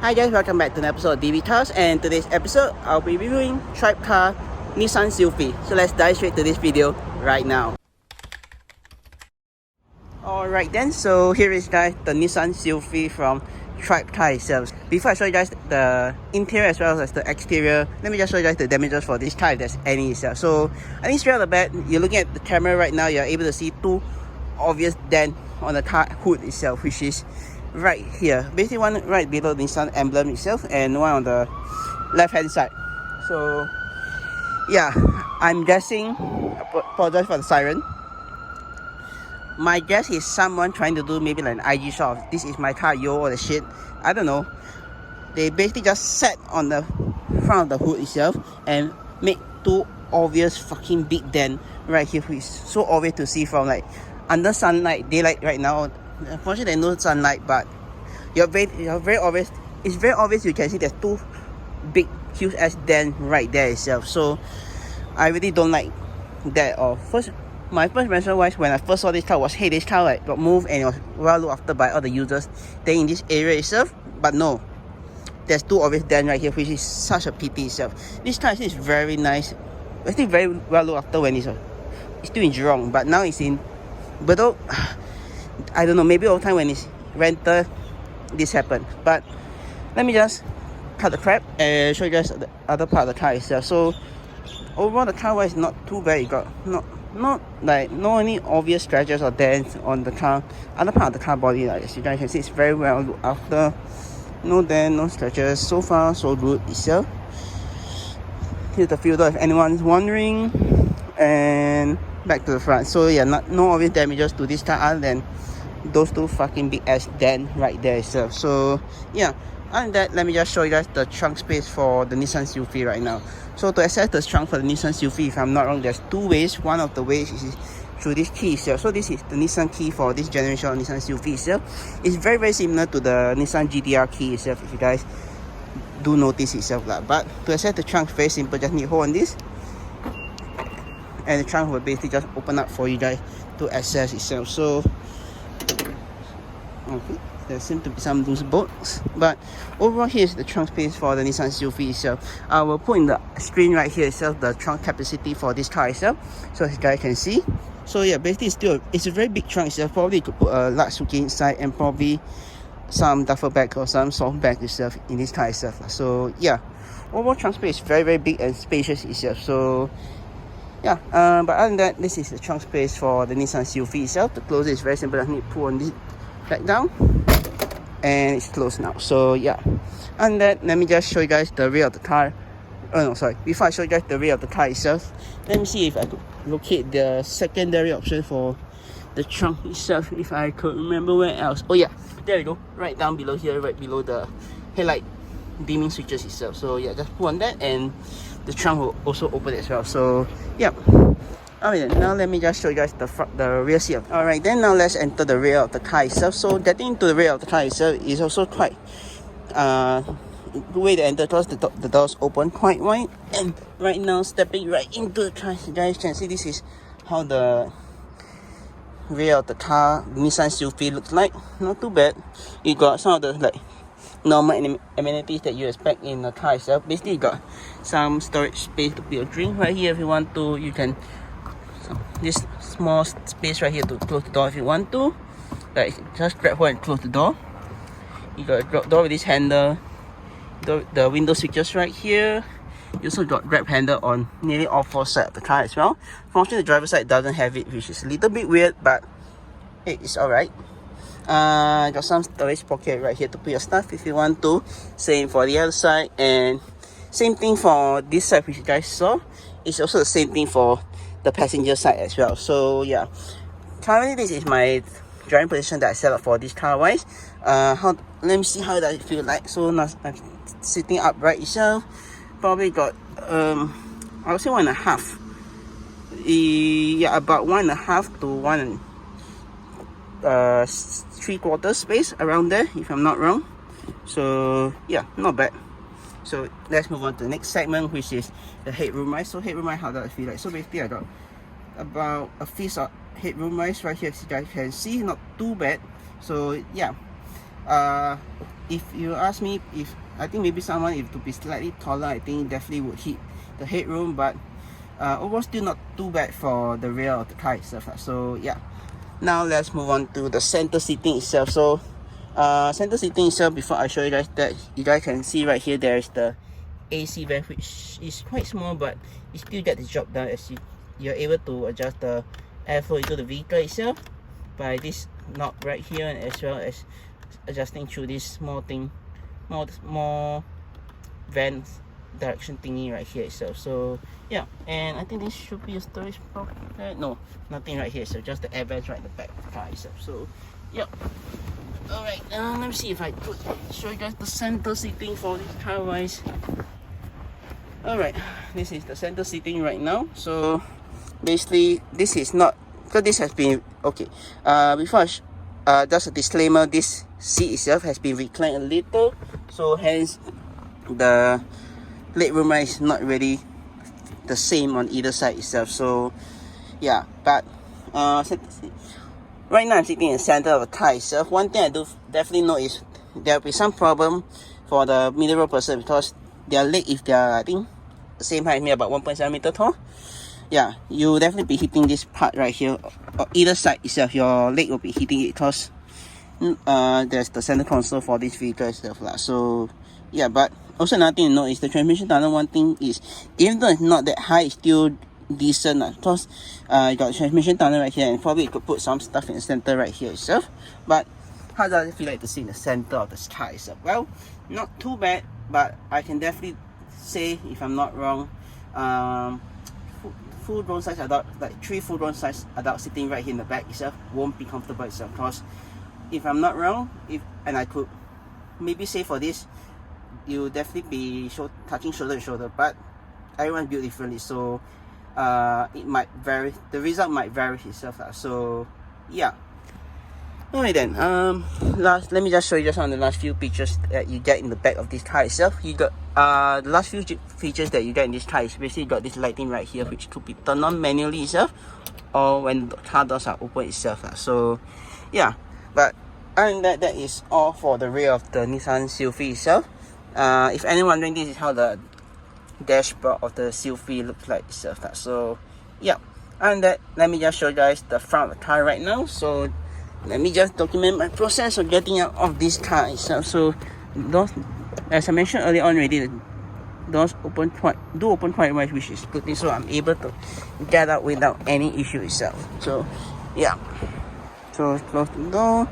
Hi guys, welcome back to an episode of DB Cars, and today's episode I'll be reviewing TribeCar Nissan Sylphy. So let's dive straight to this video right now. Alright then, so here is guys the Nissan Sylphy from TribeCar itself. Before I show you guys the interior as well as the exterior, let me just show you guys the damages for this car if there's any itself. So I think straight off the bat, you're looking at the camera right now, you're able to see two obvious dents on the car hood itself, which is right here, basically one right below the Nissan emblem itself and one on the left hand side. So yeah, I'm guessing, apologize for the siren, my guess is someone trying to do maybe like an IG shot of this is my car yo or the shit, I don't know. They basically just sat on the front of the hood itself and make two obvious fucking big dent right here, which is so obvious to see from like under sunlight, daylight right now. Unfortunately there's no sunlight, but you're very obvious. It's very obvious you can see there's two big huge ass dent right there itself. So I really don't like that. Or my first impression was when I first saw this car was, hey, this car like got moved and it was well looked after by other users staying in this area itself. But no, there's two obvious dent right here, which is such a pity itself. This car is very nice. It's still very well looked after when it's still in Jurong, but now it's in Bedok. I don't know, maybe over time when it's rented, this happened. But let me just cut the crap and show you guys the other part of the car itself. So overall the car is not too bad. You got not like no any obvious scratches or dents on the car. Other part of the car body, like, as you guys can see, it's very well looked after. No dent, no scratches. So far so good itself. Here's the filter if anyone's wondering, and back to the front. So yeah, no obvious damages to this car other than those two fucking big ass dent right there itself. So yeah, other than that, let me just show you guys the trunk space for the Nissan Sylphy right now. So to access the trunk for the Nissan Sylphy, if I'm not wrong, there's two ways. One of the ways is through this key itself. So this is the Nissan key for this generation of Nissan Sylphy itself. It's very similar to the Nissan GTR key itself, if you guys do notice itself. But to access the trunk, very simple, just need to hold on this and the trunk will basically just open up for you guys to access itself. So okay, there seem to be some loose bolts, but overall here's the trunk space for the Nissan Sylphy itself. I will put in the screen right here itself the trunk capacity for this car itself, so you guys can see. So yeah, basically it's a very big trunk itself. Probably you could put a large suitcase inside and probably some duffel bag or some soft bag itself in this car itself. So yeah, overall trunk space is very big and spacious itself. So yeah, but other than that, this is the trunk space for the Nissan Sylphy itself. To close it is very simple. I need to pull on this back down and it's closed now. So yeah, and then let me just show you guys the rear of the car. Oh no, sorry, before I show you guys the rear of the car itself, let me see if I could locate the secondary option for the trunk itself, if I could remember where else. Oh yeah, there we go, right down below here, right below the headlight dimming switches itself. So yeah, just pull on that and the trunk will also open as well. So yeah. Alright then, now let me just show you guys the rear seat. Alright then, now let's enter the rear of the car itself. So getting into the rear of the car itself is also quite the way to enter, because the doors open quite wide. And right now, stepping right into the car, you guys can see this is how the rear of the car Nissan Sylphy looks like. Not too bad. You got some of the like normal amenities that you expect in the car itself. Basically you got some storage space to put your drink right here if you want to. You can this small space right here to close the door if you want to. Like just grab hold and close the door. You got a door with this handle. The window switches right here. You also got grab handle on nearly all four sides of the car as well. Fortunately the driver's side doesn't have it, which is a little bit weird, but hey, it's alright. Got some storage pocket right here to put your stuff if you want to. Same for the other side, and same thing for this side which you guys saw. It's also the same thing for the passenger side as well. So yeah, currently this is my driving position that I set up for this car wise. Let me see how does it feel like. So now I'm sitting upright itself. Probably got I would say 1.5. Yeah, about 1.5 to 1.75 space around there, if I'm not wrong. So yeah, not bad. So let's move on to the next segment, which is the headroom rise. So headroom rise, how does it feel like? So basically I got about a fist of headroom rise right here, as you guys can see, not too bad. So yeah, if you ask me, if I think maybe someone if to be slightly taller, I think definitely would hit the headroom, but overall still not too bad for the rear of the car itself. So yeah, now let's move on to the center seating itself. So center seating itself, before I show you guys that, you guys can see right here there is the AC vent, which is quite small, but it still get the job done, as you're able to adjust the airflow into the vehicle itself by this knob right here, and as well as adjusting through this small thing, more vent direction thingy right here itself. So yeah, and I think this should be a storage pocket. No, nothing right here, so just the air vents right in the back of the car itself. So yeah. Alright, let me see if I could show you guys the center seating for this car wise. Alright, this is the center seating right now. So basically this is not, because this has been okay. Before just a disclaimer, this seat itself has been reclined a little, so hence the legroom is not really the same on either side itself. So yeah, but right now I'm sitting in the center of the car itself. One thing I do definitely know is there will be some problem for the middle row person, because their leg, if they are I think the same height as me, about 1.7 meter tall, yeah, you will definitely be hitting this part right here, or either side itself. Your leg will be hitting it, because there's the center console for this vehicle itself lah. So yeah, but also another thing to note is the transmission tunnel. One thing is, even though it's not that high, it's still decent because you got transmission tunnel right here, and probably you could put some stuff in the center right here itself. But how does it feel like to see in the center of the car itself? Well, not too bad, but I can definitely say, if I'm not wrong, full grown size adult, like 3 full grown size adults sitting right here in the back itself won't be comfortable itself. Because if I'm not wrong, and I could maybe say for this, you definitely be touching shoulder to shoulder, but everyone's built differently, so it might vary, the result might vary itself. So yeah. Alright then, let me just show you just on the last few pictures that you get in the back of this car itself. You got the last few features that you get in this car is basically you got this lighting right here, which could be turned on manually itself, or when the car doors are open itself. So yeah, but other than that, that is all for the rear of the Nissan Sylphy itself. If anyone wondering, this is how the dashboard of the Sylphy looks like itself. So yeah, and that, let me just show you guys the front of the car right now. So let me just document my process of getting out of this car itself. So those, as I mentioned earlier on already, the doors open quite wide, which is good thing, so I'm able to get out without any issue itself. So yeah, so close the door.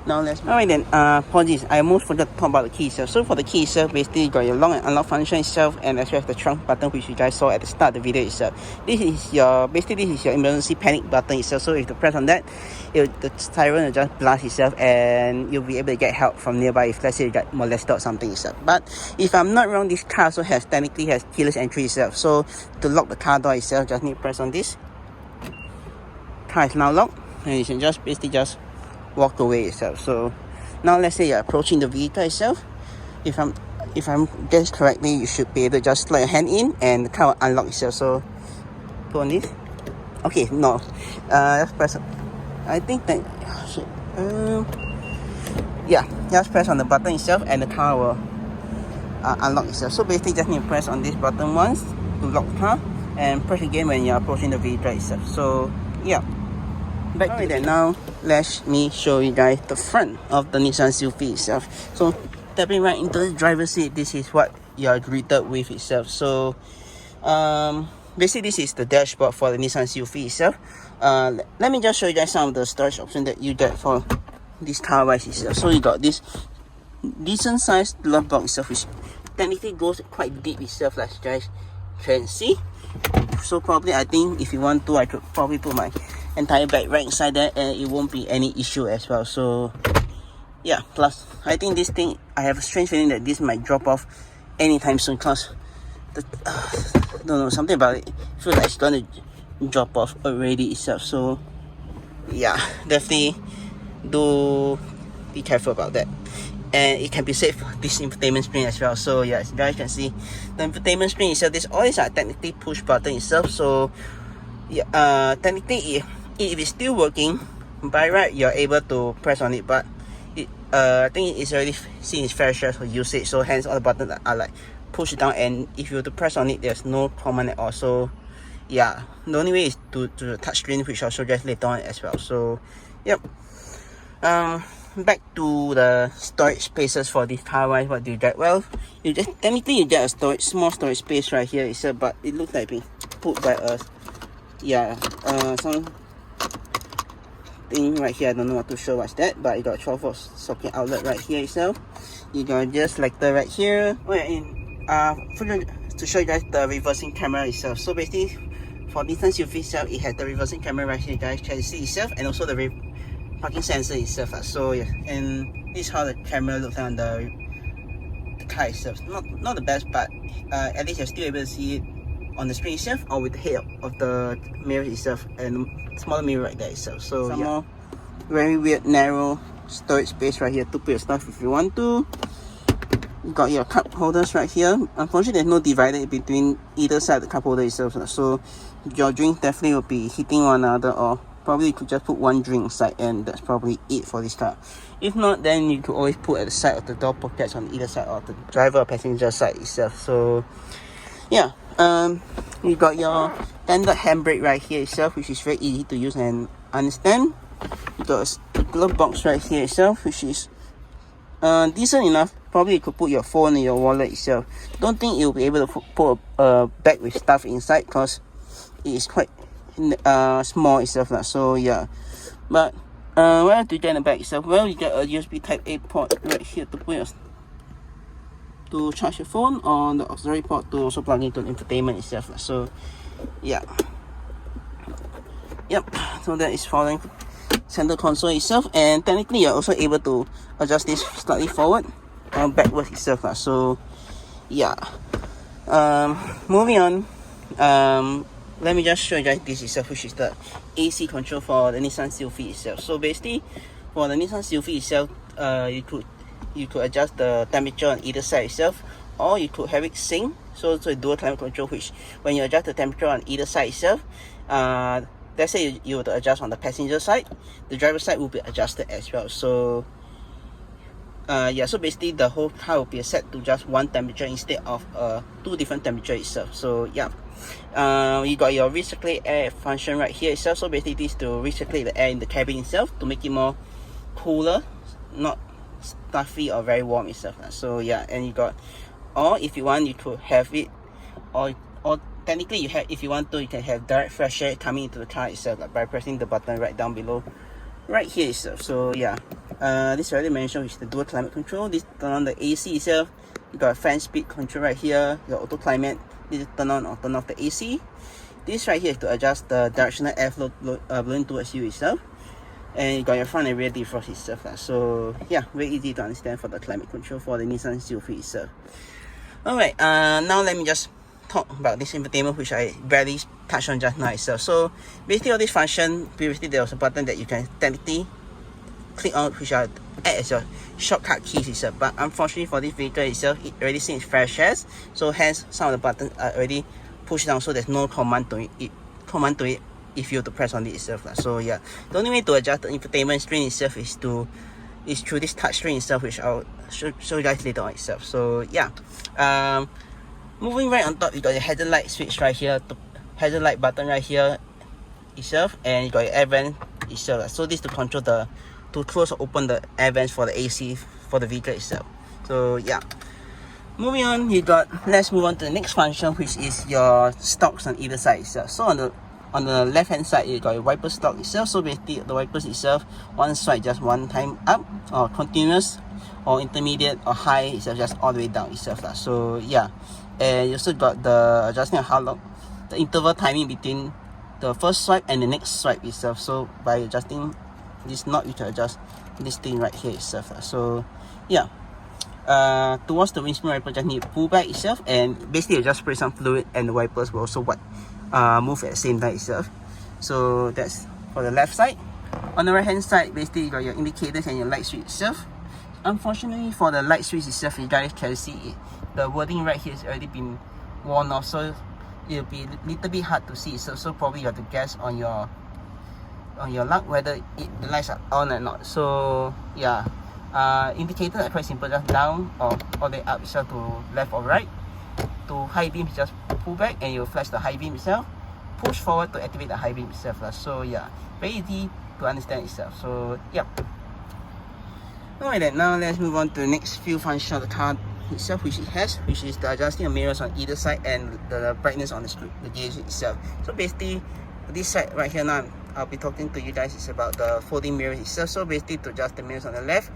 Now let's alright then, apologies, I almost forgot to talk about the key itself. So for the key itself, basically you got your lock and unlock function itself, and as well as the trunk button, which you guys saw at the start of the video itself. This is your emergency panic button itself. So if you press on that, the siren will just blast itself, and you'll be able to get help from nearby if let's say you get molested or something itself. But if I'm not wrong, this car also technically has keyless entry itself. So to lock the car door itself, just need to press on this. Car is now locked, and you can just basically just walk away itself. So now let's say you're approaching the vehicle itself. If I'm guessed correctly, you should be able to just slide your hand in and the car will unlock itself. So go on this. Okay, no, let's press. I think that yeah, just press on the button itself and the car will unlock itself. So basically just need to press on this button once to lock the car, and press again when you're approaching the vehicle itself. So yeah, back to that. Now let me show you guys the front of the Nissan Sylphy itself. So stepping right into the driver's seat, this is what you are greeted with itself. So basically this is the dashboard for the Nissan Sylphy itself. Let me just show you guys some of the storage options that you get for this car wise itself. So you got this decent sized glove box itself, which technically goes quite deep itself, like you guys can see. So probably I think if you want to, I could probably put my entire bag right inside there and it won't be any issue as well. So yeah, plus I think this thing, I have a strange feeling that this might drop off anytime soon, because don't know, something about it, I feel like it's gonna drop off already itself. So yeah, definitely do be careful about that. And it can be saved for this infotainment screen as well. So yeah, as you guys can see, the infotainment screen itself, this all is technically push button itself. So yeah, technically if it's still working by right, you're able to press on it, but I think it's already seen its fair share for usage, so hence all the buttons are like push down, and if you were to press on it, there's no command at all. So yeah, the only way is to the touch screen, which I'll show you guys later on as well. So yep. Back to the storage spaces for this car. Wise, what do you get? Well, you just technically you get a small storage space right here itself, but it looks like being put by a some thing right here. I don't know what to show what's that, but you got 12-volt socket outlet right here itself. You got just selector right here. To show you guys the reversing camera itself. So basically, for Nissan Sylphy itself, it has the reversing camera right here. You guys can see itself, and also the parking sensor itself. So yeah, and this is how the camera looks on the car itself. Not the best, but at least you're still able to see it on the screen itself, or with the head of the mirror itself, and smaller mirror right there itself. So some more very weird narrow storage space right here to put your stuff if you want to. You got your cup holders right here. Unfortunately, there's no divider between either side of the cup holder itself, so your drink definitely will be hitting one another, or probably you could just put one drink inside, and that's probably it for this car. If not, then you could always put at the side of the door pockets on either side of the driver or passenger side itself. So yeah, you got your standard handbrake right here itself, which is very easy to use and understand. You got a glove box right here itself, which is decent enough. Probably you could put your phone in your wallet itself. Don't think you'll be able to put a bag with stuff inside, because it is quite small itself. So yeah, but where do you get in the back itself? Well, you get a USB type A port right here to put to charge your phone, on the auxiliary port to also plug into the infotainment itself. So yeah, yep. So that is following center console itself, and technically you're also able to adjust this slightly forward and backwards itself. So yeah, moving on. Let me just show you guys this itself, which is the AC control for the Nissan Sylphy itself. So basically, for the Nissan Sylphy itself, you could adjust the temperature on either side itself, or you could have it sync. So it's a dual climate control, which when you adjust the temperature on either side itself, let's say you were to adjust on the passenger side, the driver side will be adjusted as well. So yeah, so basically the whole car will be set to just one temperature instead of two different temperatures itself. So yeah, you got your recirculate air function right here itself. So basically this is to recirculate the air in the cabin itself to make it more cooler, not stuffy or very warm itself. So yeah, and you got, or if you want, you could have it, or technically you have, if you want to, you can have direct fresh air coming into the car itself, like by pressing the button right down below right here itself. So yeah, this already mentioned, which is the dual climate control. This turn on the AC itself. You got a fan speed control right here, your auto climate. This is turn on or turn off the AC. This right here is to adjust the directional airflow blowing towards you itself. And you got your front and rear defrost itself. So yeah, very easy to understand for the climate control for the Nissan Sylphy itself. Alright, now let me just talk about this infotainment, which I barely touched on just now itself. So basically all this function, previously there was a button that you can technically click on, which are add as your shortcut keys itself, but unfortunately for this vehicle itself, it already seems fair shares, so hence some of the buttons are already pushed down, so there's no command to it if you were to press on it itself. So yeah, the only way to adjust the infotainment screen itself is through this touch screen itself, which I'll show you guys later on itself. So yeah, moving right on top, you got your hazard light switch right here, hazard light button right here itself, and you got your air vent itself. So this to control to close or open the air vents for the AC for the vehicle itself. So yeah, moving on, let's move on to the next function, which is your stocks on either side itself. So on the left hand side, you got your wiper stock itself. So basically the wipers itself, one swipe just one time up, or continuous, or intermediate, or high itself, just all the way down itself. So yeah, and you also got the adjusting of how long, the interval timing between the first swipe and the next swipe itself. So by adjusting this knob, you can adjust this thing right here itself. So yeah, towards the windscreen wiper, just need to pull back itself, and basically you just spray some fluid, and the wipers will also move at the same time itself. So that's for the left side. On the right hand side, basically you got your indicators and your light switch itself. Unfortunately for the light switch itself, you guys can see it, the wording right here has already been worn off, so it'll be a little bit hard to see. So probably you have to guess on your luck whether the lights are on or not. So yeah, Indicator are quite simple, just down or all the way up itself to left or right. To high beam, just pull back and you flash the high beam itself. Push forward to activate the high beam itself. So yeah, very easy to understand itself. So yeah. Alright then, now let's move on to the next few functions of the car itself, which is the adjusting of mirrors on either side and the brightness on the gauge itself. So basically, this side right here now, I'll be talking to you guys is about the folding mirrors itself. So basically, to adjust the mirrors on the left,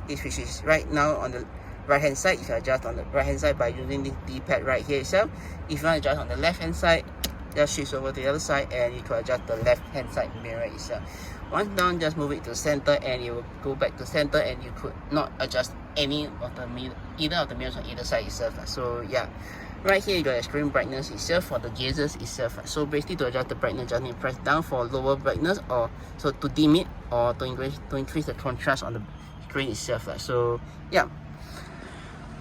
which is right now on the right hand side, if you adjust on the right hand side by using this D-pad right here itself. If you want to adjust on the left hand side, just shift over to the other side and you can adjust the left hand side mirror itself. Once done, just move it to center and you will go back to center, and you could not adjust any of the either of the mirrors on either side itself. So yeah, right here you got extreme brightness itself for the gauges itself. So basically, to adjust the brightness, just need to press down for lower brightness, or so to dim it, or to increase the contrast on the screen itself. So yeah.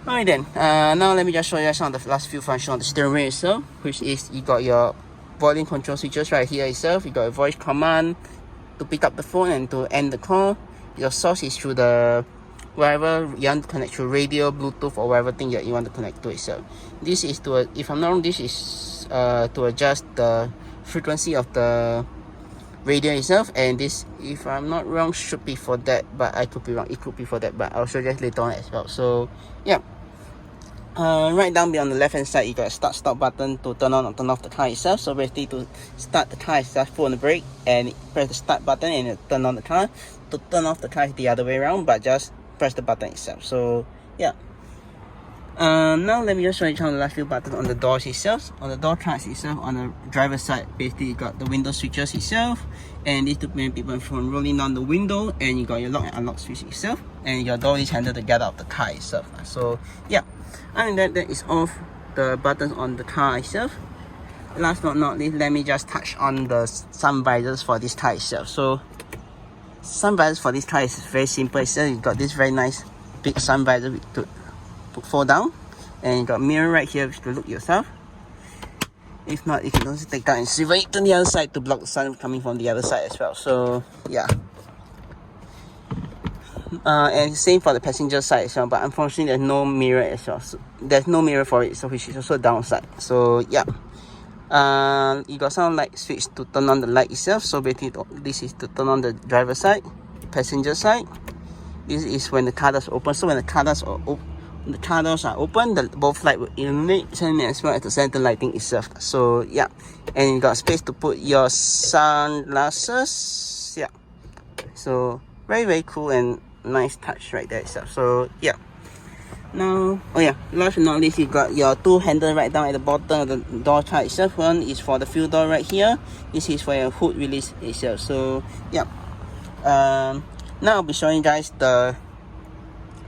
Alright then, now let me just show you some of the last few functions on the steering wheel itself, which is you got your volume control switches right here itself. You got a voice command to pick up the phone and to end the call. Your source is through the wherever you want to connect through radio, Bluetooth, or whatever thing that you want to connect to itself. This is to, if I'm not wrong, this is to adjust the frequency of the radio itself, and this, if I'm not wrong, should be for that, but I could be wrong. It could be for that, but I'll show you guys later on as well. So yeah. Right down beyond the left hand side, you got a start button to turn on or turn off the car itself. So basically, to start the car, just pull on the brake and press the start button and it turn on the car. To turn off the car is the other way around, but just press the button itself. So yeah. Now let me just show you some of the last few buttons on the doors itself. On the door cards itself, on the driver's side, basically you got the window switches itself, and these to prevent people from rolling down the window, and you got your lock and unlock switch itself, and your door is handle to get out of the car itself. So yeah, and that is all the buttons on the car itself. Last but not least, let me just touch on the sun visors for this car itself. So sun visors for this car is very simple itself. You got this very nice big sun visor to fold down, and you got mirror right here to look yourself. If not, you can also take out and swivel it to the other side to block the sun coming from the other side as well. So yeah. And same for the passenger side as well, but unfortunately there's no mirror as well. So there's no mirror for it, so which is also a downside. So yeah. You got some light switch to turn on the light itself. So basically this is to turn on the driver side, passenger side. This is when the car doors open. So when the car doors are open, both light will illuminate, same as well as the center lighting itself. So yeah, and you got space to put your sunglasses. Yeah, so very cool and nice touch right there itself. So yeah. Now, oh yeah, last but not least, you got your two handles right down at the bottom of the door chart itself. One is for the fuel door right here. This is for your hood release itself. So yeah. Now I'll be showing you guys the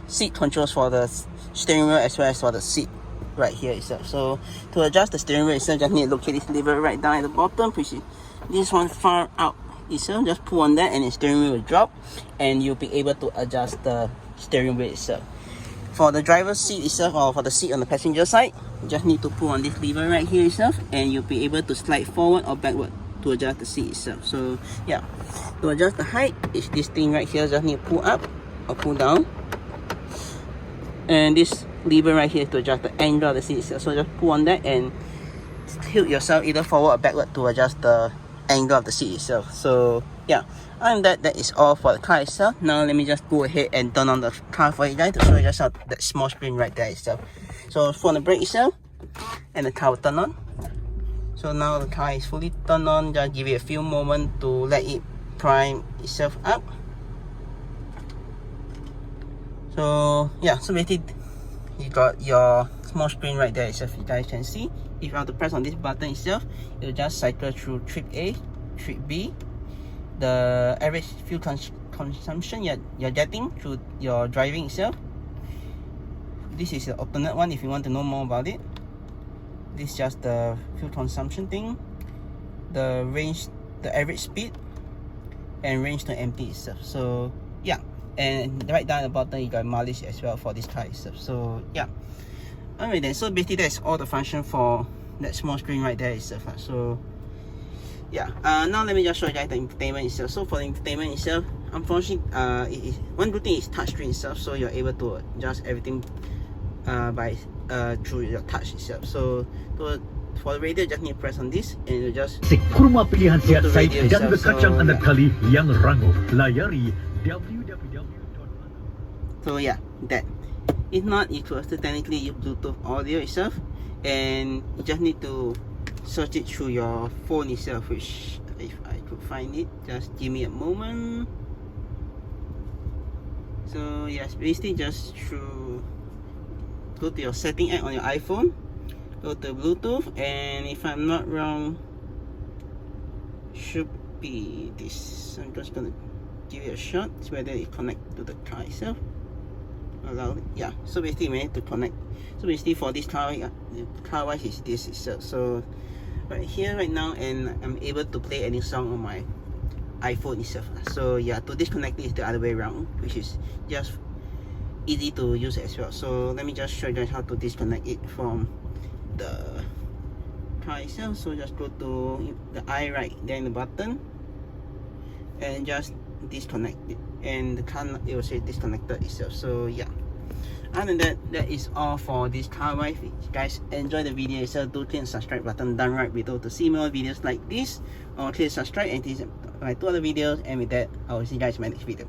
seat controls for the steering wheel as well as for the seat right here itself. So to adjust the steering wheel itself, just need to locate this lever right down at the bottom, which is this one far out itself. Just pull on that and the steering wheel will drop, and you'll be able to adjust the steering wheel itself. For the driver's seat itself, or for the seat on the passenger side, you just need to pull on this lever right here itself, and you'll be able to slide forward or backward to adjust the seat itself. So yeah, to adjust the height, is this thing right here. Just need to pull up or pull down, and this lever right here to adjust the angle of the seat itself. So just pull on that and tilt yourself either forward or backward to adjust the angle of the seat itself. So yeah, and that is all for the car itself. Now let me just go ahead and turn on the car for you guys to show you just how that small screen right there itself. So for the brake itself, and the car will turn on. So now the car is fully turned on. Just give it a few moments to let it prime itself up. So yeah, so basically you got your small screen right there itself. You guys can see, if you have to press on this button itself, it'll just cycle through trip A, trip B, the average fuel consumption you're getting through your driving itself. This is the alternate one if you want to know more about it. This is just the fuel consumption thing, the range, the average speed, and range to empty itself. So yeah, and right down at the bottom you got mileage as well for this car itself. So yeah, alright then, so basically that's all the function for that small screen right there itself. So yeah, now let me just show you guys the infotainment itself. So for the infotainment itself, unfortunately, one good thing is touchscreen itself, so you're able to adjust everything by through your touch itself. So for the radio, just need to press on this and you just kurma pilihan go to sehat radio site dan itself. kacang So, anak yeah. kali yang rangup. Layari www. So yeah, that. If not, you could also technically use Bluetooth audio itself, and you just need to search it through your phone itself, which if I could find it, just give me a moment. So yes, basically just through, go to your setting app on your iPhone, go to Bluetooth, and if I'm not wrong, should be this. I'm just gonna give it a shot, see whether it connect to the car itself. Allow it. Yeah, so basically we need to connect. So basically for this car, car wise is this itself. So right here right now, and I'm able to play any song on my iPhone itself. So yeah, to disconnect it is the other way around, which is just easy to use as well. So let me just show you guys how to disconnect it from the car itself. So just go to the eye right there in the button and just disconnect it, and the car, it will say disconnected itself. So yeah, other than that, that is all for this car ride. If you guys enjoy the video itself, do click the subscribe button down right below to see more videos like this, or click subscribe and see my 2 other videos. And with that, I will see you guys in my next video.